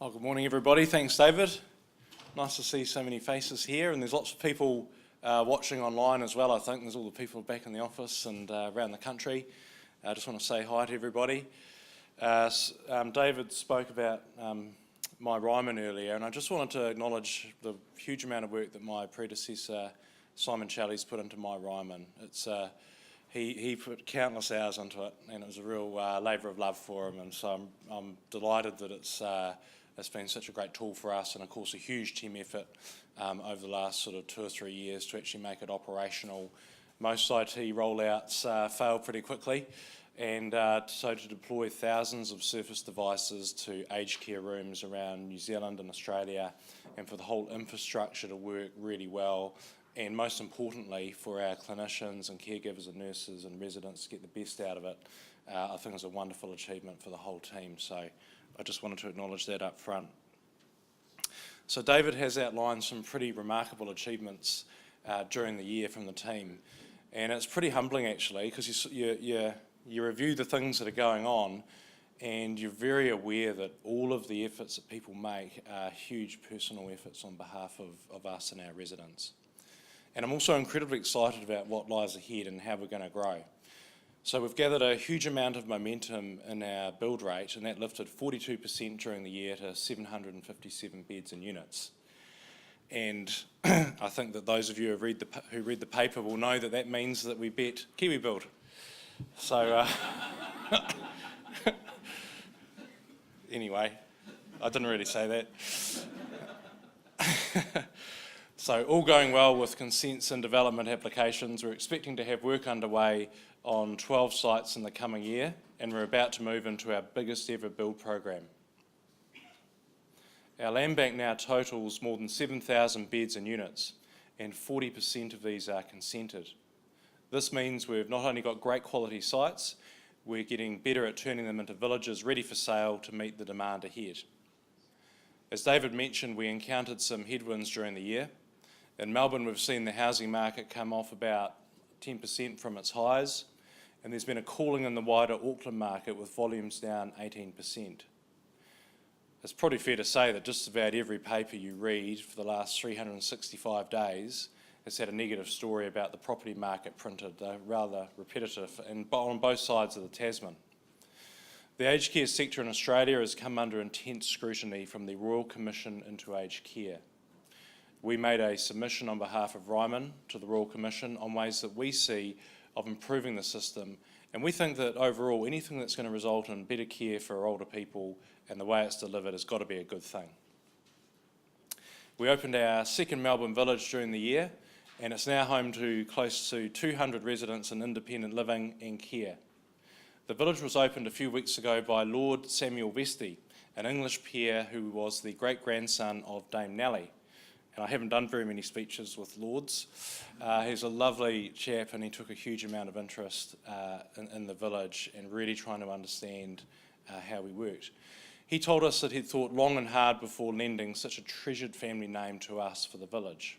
Oh, good morning, everybody. Thanks, David. Nice to see so many faces here, and there's lots of people watching online as well. I think there's all the people back in the office and around the country. I just want to say hi to everybody. David spoke about my Ryman earlier, and I just wanted to acknowledge the huge amount of work that my predecessor, Simon Shelley's put into my Ryman. He put countless hours into it, and it was a real labour of love for him, and so I'm delighted that it's been such a great tool for us, and of course a huge team effort over the last sort of 2 or 3 years to actually make it operational. Most IT rollouts fail pretty quickly, and so to deploy thousands of Surface devices to aged care rooms around New Zealand and Australia, and for the whole infrastructure to work really well, and most importantly for our clinicians and caregivers and nurses and residents to get the best out of it, I think it's a wonderful achievement for the whole team. So I just wanted to acknowledge that up front. So David has outlined some pretty remarkable achievements during the year from the team, and it's pretty humbling actually, because you review the things that are going on, and you're very aware that all of the efforts that people make are huge personal efforts on behalf of us and our residents. And I'm also incredibly excited about what lies ahead and how we're going to grow. So we've gathered a huge amount of momentum in our build rate, and that lifted 42% during the year to 757 beds and units. And I think that those of you who read the paper will know that that means that we bet Kiwi Build. So anyway, I didn't really say that. So all going well with consents and development applications. We're expecting to have work underway on 12 sites in the coming year, and we're about to move into our biggest ever build program. Our land bank now totals more than 7,000 beds and units, and 40% of these are consented. This means we've not only got great quality sites, we're getting better at turning them into villages ready for sale to meet the demand ahead. As David mentioned, we encountered some headwinds during the year. In Melbourne, we've seen the housing market come off about 10% from its highs, and there's been a cooling in the wider Auckland market with volumes down 18%. It's probably fair to say that just about every paper you read for the last 365 days has had a negative story about the property market printed. They're rather repetitive and on both sides of the Tasman. The aged care sector in Australia has come under intense scrutiny from the Royal Commission into Aged Care. We made a submission on behalf of Ryman to the Royal Commission on ways that we see of improving the system, and we think that overall anything that's going to result in better care for older people and the way it's delivered has got to be a good thing. We opened our second Melbourne village during the year, and it's now home to close to 200 residents in independent living and care. The village was opened a few weeks ago by Lord Samuel Vestey, an English peer who was the great-grandson of Dame Nellie. And I haven't done very many speeches with Lords. He's a lovely chap, and he took a huge amount of interest in the village and really trying to understand how we worked. He told us that he'd thought long and hard before lending such a treasured family name to us for the village.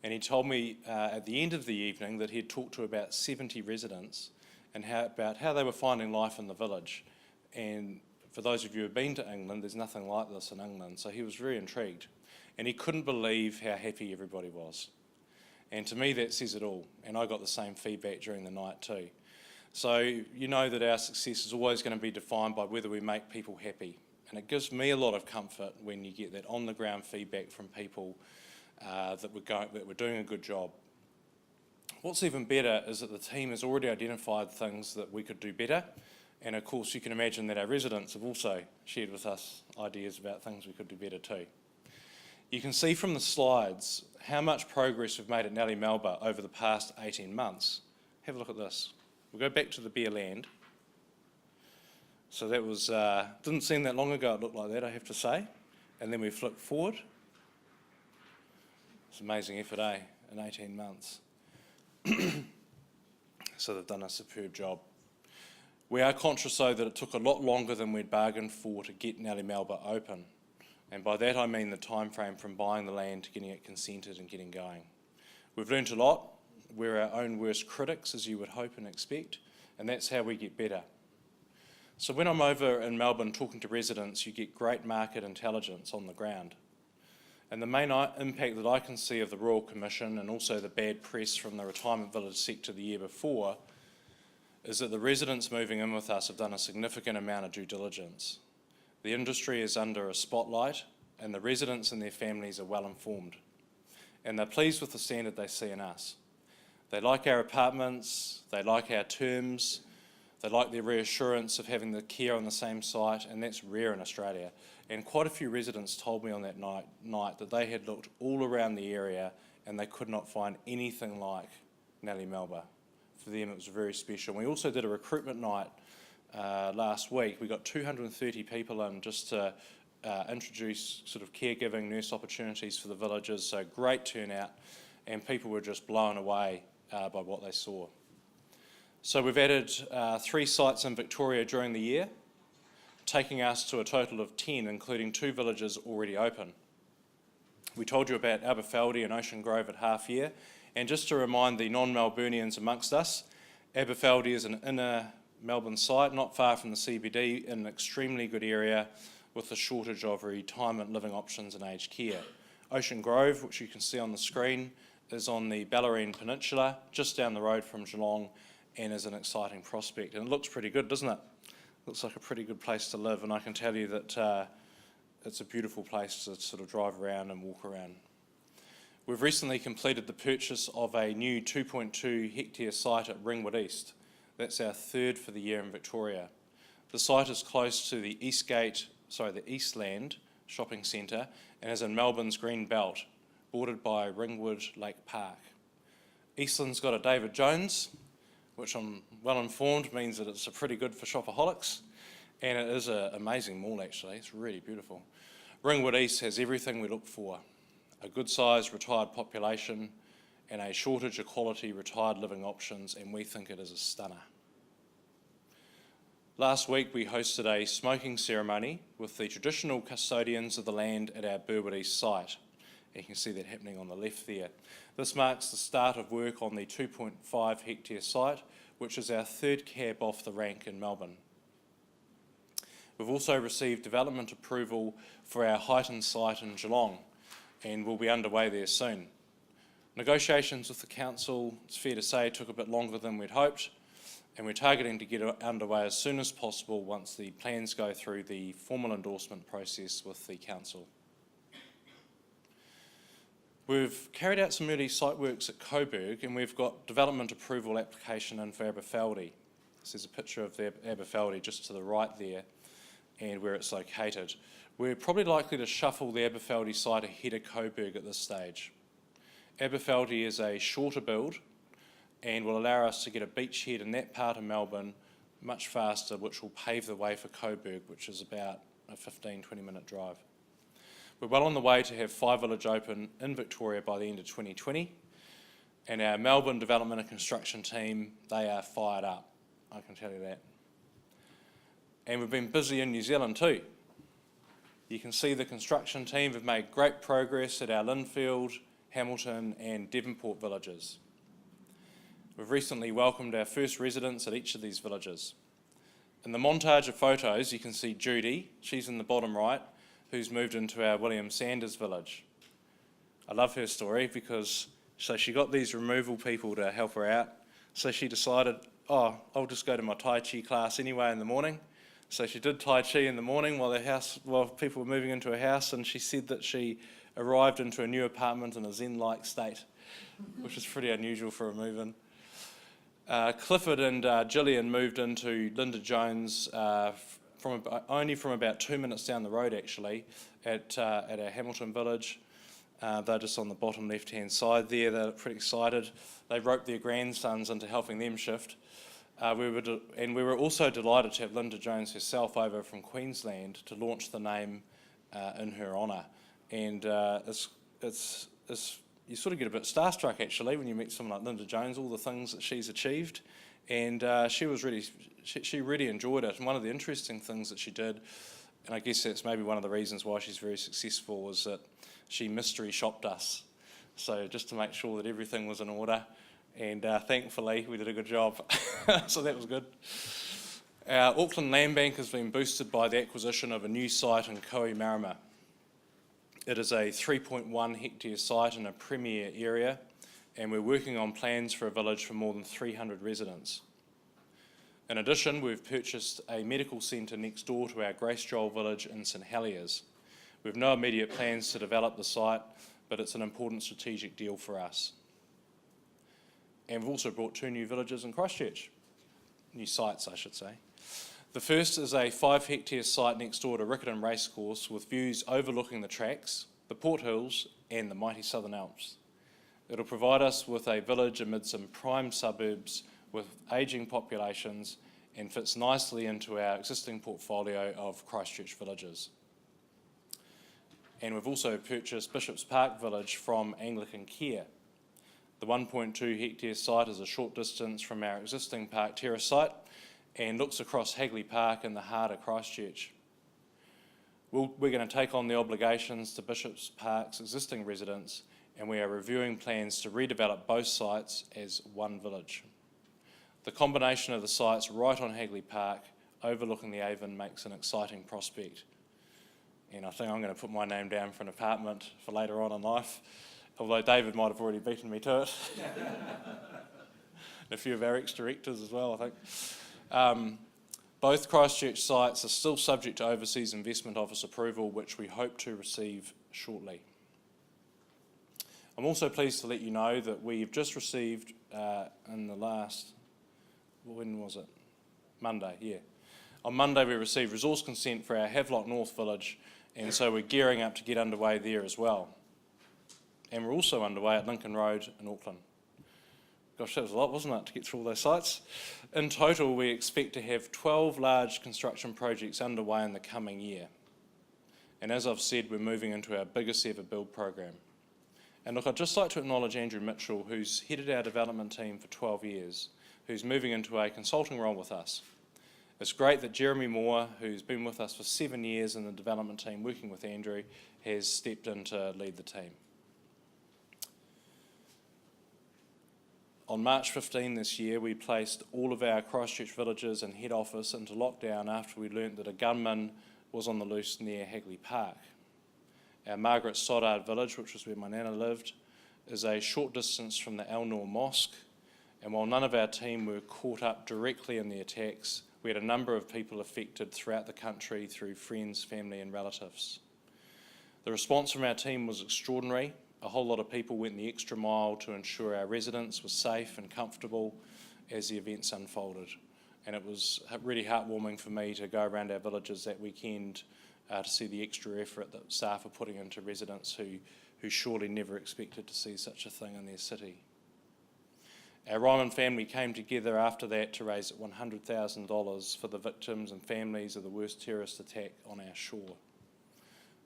And he told me at the end of the evening that he'd talked to about 70 residents and about how they were finding life in the village. And for those of you who have been to England, there's nothing like this in England, so he was very intrigued. And he couldn't believe how happy everybody was. And to me that says it all, and I got the same feedback during the night too. So you know that our success is always going to be defined by whether we make people happy. And it gives me a lot of comfort when you get that on the ground feedback from people that we're doing a good job. What's even better is that the team has already identified things that we could do better, and of course you can imagine that our residents have also shared with us ideas about things we could do better too. You can see from the slides how much progress we've made at Nellie Melba over the past 18 months. Have a look at this. We'll go back to the bare land. So that was, didn't seem that long ago it looked like that, I have to say. And then we flip forward. It's amazing effort, in 18 months. So they've done a superb job. We are conscious though that it took a lot longer than we'd bargained for to get Nellie Melba open. And by that I mean the time frame from buying the land to getting it consented and getting going. We've learnt a lot. We're our own worst critics, as you would hope and expect, and that's how we get better. So when I'm over in Melbourne talking to residents, you get great market intelligence on the ground. And the main impact that I can see of the Royal Commission and also the bad press from the retirement village sector the year before is that the residents moving in with us have done a significant amount of due diligence. The industry is under a spotlight and the residents and their families are well informed. And they're pleased with the standard they see in us. They like our apartments, they like our terms, they like the reassurance of having the care on the same site, and that's rare in Australia. And quite a few residents told me on that night that they had looked all around the area and they could not find anything like Nellie Melba. For them it was very special. We also did a recruitment night last week. We got 230 people in just to introduce sort of caregiving, nurse opportunities for the villagers, so great turnout, and people were just blown away by what they saw. So we've added 3 sites in Victoria during the year, taking us to a total of 10, including 2 villages already open. We told you about Aberfeldy and Ocean Grove at half year, and just to remind the non-Melburnians amongst us, Aberfeldy is an inner Melbourne site, not far from the CBD, in an extremely good area with a shortage of retirement living options and aged care. Ocean Grove, which you can see on the screen, is on the Bellarine Peninsula, just down the road from Geelong, and is an exciting prospect. And it looks pretty good, doesn't it? Looks like a pretty good place to live, and I can tell you that it's a beautiful place to sort of drive around and walk around. We've recently completed the purchase of a new 2.2 hectare site at Ringwood East. That's our 3rd for the year in Victoria. The site is close to the Eastland shopping centre and is in Melbourne's Green Belt, bordered by Ringwood Lake Park. Eastland's got a David Jones, which I'm well informed means that it's pretty good for shopaholics, and it is an amazing mall actually. It's really beautiful. Ringwood East has everything we look for: a good sized retired population and a shortage of quality retired living options, and we think it is a stunner. Last week we hosted a smoking ceremony with the traditional custodians of the land at our Burwood East site. You can see that happening on the left there. This marks the start of work on the 2.5 hectare site, which is our 3rd cab off the rank in Melbourne. We've also received development approval for our Highton site in Geelong, and we'll be underway there soon. Negotiations with the council, it's fair to say, took a bit longer than we'd hoped, and we're targeting to get underway as soon as possible once the plans go through the formal endorsement process with the council. We've carried out some early site works at Coburg, and we've got development approval application in for Aberfeldy. This is a picture of the Aberfeldy just to the right there and where it's located. We're probably likely to shuffle the Aberfeldy site ahead of Coburg at this stage. Aberfeldy is a shorter build and will allow us to get a beachhead in that part of Melbourne much faster, which will pave the way for Coburg, which is about a 15-20 minute drive. We're well on the way to have 5 villages open in Victoria by the end of 2020, and our Melbourne development and construction team, they are fired up, I can tell you that. And we've been busy in New Zealand too. You can see the construction team have made great progress at our Lindfield, Hamilton and Devonport villages. We've recently welcomed our first residents at each of these villages. In the montage of photos you can see Judy, she's in the bottom right, who's moved into our William Sanders village. I love her story because she got these removal people to help her out, so she decided, I'll just go to my Tai Chi class anyway in the morning. So she did Tai Chi in the morning while people were moving into her house, and she said that she arrived into a new apartment in a zen-like state, which is pretty unusual for a move-in. Clifford and Gillian moved into Linda Jones only from about 2 minutes down the road actually at our Hamilton village. They're just on the bottom left-hand side there. They're pretty excited. They roped their grandsons into helping them shift. We were also delighted to have Linda Jones herself over from Queensland to launch the name in her honour. And you sort of get a bit starstruck actually when you meet someone like Linda Jones, all the things that she's achieved. And she really enjoyed it. And one of the interesting things that she did, and I guess that's maybe one of the reasons why she's very successful, was that she mystery shopped us. So just to make sure that everything was in order. And thankfully we did a good job, so that was good. Our Auckland land bank has been boosted by the acquisition of a new site in Kohimarama. It is a 3.1 hectare site in a premier area, and we're working on plans for a village for more than 300 residents. In addition, we've purchased a medical centre next door to our Grace Joel village in St Heliers. We've no immediate plans to develop the site, but it's an important strategic deal for us. And we've also brought 2 new villages in Christchurch, new sites I should say. The first is a 5 hectare site next door to Riccarton Racecourse with views overlooking the tracks, the Port Hills and the mighty Southern Alps. It'll provide us with a village amid some prime suburbs with ageing populations and fits nicely into our existing portfolio of Christchurch villages. And we've also purchased Bishop's Park Village from Anglican Care. The 1.2 hectare site is a short distance from our existing Park Terrace site and looks across Hagley Park in the heart of Christchurch. We're going to take on the obligations to Bishop's Park's existing residents, and we are reviewing plans to redevelop both sites as one village. The combination of the sites right on Hagley Park, overlooking the Avon, makes an exciting prospect. And I think I'm going to put my name down for an apartment for later on in life, although David might have already beaten me to it. And a few of our ex-directors as well, I think. Both Christchurch sites are still subject to Overseas Investment Office approval, which we hope to receive shortly. I'm also pleased to let you know that we've just received in the last, when was it? Monday, yeah. On Monday we received resource consent for our Havelock North village, and so we're gearing up to get underway there as well. And we're also underway at Lincoln Road in Auckland. Gosh, that was a lot, wasn't it, to get through all those sites? In total, we expect to have 12 large construction projects underway in the coming year. And as I've said, we're moving into our biggest ever build program. And look, I'd just like to acknowledge Andrew Mitchell, who's headed our development team for 12 years, who's moving into a consulting role with us. It's great that Jeremy Moore, who's been with us for 7 years in the development team working with Andrew, has stepped in to lead the team. On March 15 this year, we placed all of our Christchurch villages and head office into lockdown after we learnt that a gunman was on the loose near Hagley Park. Our Margaret Stoddard village, which was where my nana lived, is a short distance from the Al Noor Mosque, and while none of our team were caught up directly in the attacks, we had a number of people affected throughout the country through friends, family and relatives. The response from our team was extraordinary. A whole lot of people went the extra mile to ensure our residents were safe and comfortable as the events unfolded. And it was really heartwarming for me to go around our villages that weekend to see the extra effort that staff are putting into residents who surely never expected to see such a thing in their city. Our Ryman family came together after that to raise $100,000 for the victims and families of the worst terrorist attack on our shore.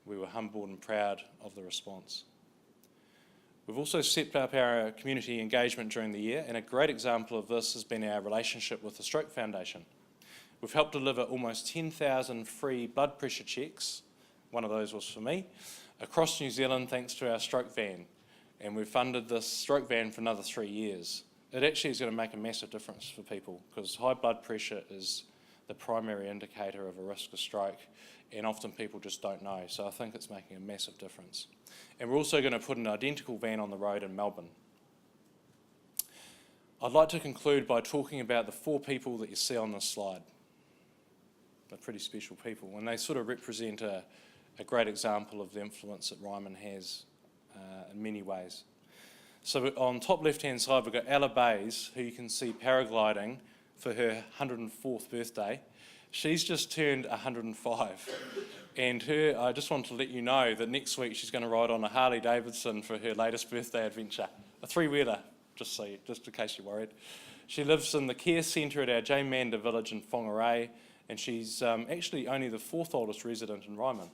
We were humbled and proud of the response. We've also stepped up our community engagement during the year, and a great example of this has been our relationship with the Stroke Foundation. We've helped deliver almost 10,000 free blood pressure checks, one of those was for me, across New Zealand thanks to our stroke van, and we've funded this stroke van for another 3 years. It actually is going to make a massive difference for people because high blood pressure is the primary indicator of a risk of stroke, and often people just don't know, so I think it's making a massive difference. And we're also going to put an identical van on the road in Melbourne. I'd like to conclude by talking about the 4 people that you see on this slide. They're pretty special people, and they sort of represent a great example of the influence that Ryman has in many ways. So on top left-hand side, we've got Ella Bays, who you can see paragliding for her 104th birthday. She's just turned 105. And I just want to let you know that next week she's going to ride on a Harley Davidson for her latest birthday adventure, a 3-wheeler, just in case you're worried. She lives in the care centre at our Jane Mander village in Whangarei, and she's actually only the 4th oldest resident in Ryman.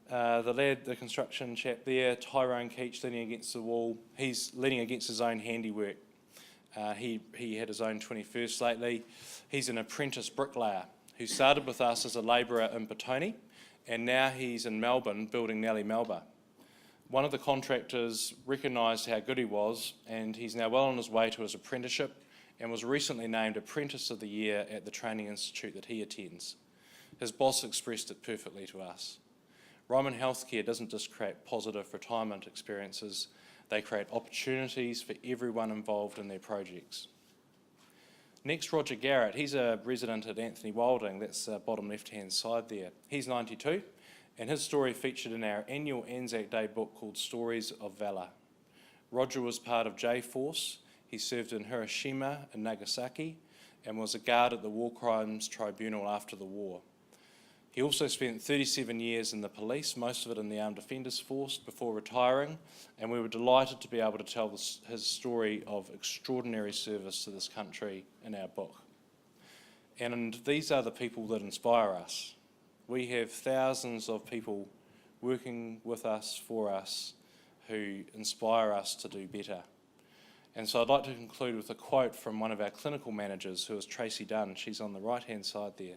The lad, the construction chap there, Tyrone Keach, leaning against the wall, he's leaning against his own handiwork. He had his own 21st lately. He's an apprentice bricklayer who started with us as a labourer in Petone, and now he's in Melbourne building Nellie Melba. One of the contractors recognised how good he was, and he's now well on his way to his apprenticeship and was recently named Apprentice of the Year at the training institute that he attends. His boss expressed it perfectly to us. Ryman Healthcare doesn't just create positive retirement experiences, they create opportunities for everyone involved in their projects. Next, Roger Garrett. He's a resident at Anthony Wilding, that's bottom left-hand side there. He's 92, and his story featured in our annual Anzac Day book called Stories of Valour. Roger was part of J-Force. He served in Hiroshima and Nagasaki and was a guard at the War Crimes Tribunal after the war. He also spent 37 years in the police, most of it in the Armed Defenders Force, before retiring, and we were delighted to be able to tell his story of extraordinary service to this country in our book. And these are the people that inspire us. We have thousands of people working with us, for us, who inspire us to do better. And so I'd like to conclude with a quote from one of our clinical managers, who is Tracy Dunn. She's on the right-hand side there.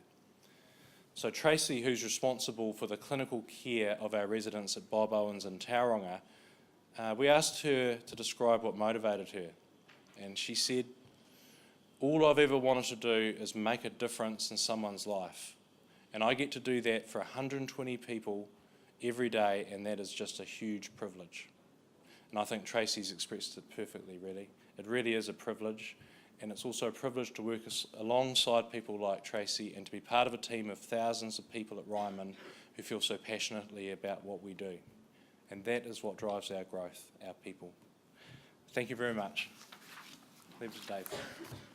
So Tracy, who's responsible for the clinical care of our residents at Bob Owens and Tauranga, we asked her to describe what motivated her. And she said, "All I've ever wanted to do is make a difference in someone's life. And I get to do that for 120 people every day, and that is just a huge privilege." And I think Tracy's expressed it perfectly, really. It really is a privilege. And it's also a privilege to work alongside people like Tracy and to be part of a team of thousands of people at Ryman who feel so passionately about what we do. And that is what drives our growth, our people. Thank you very much. Leave it to Dave.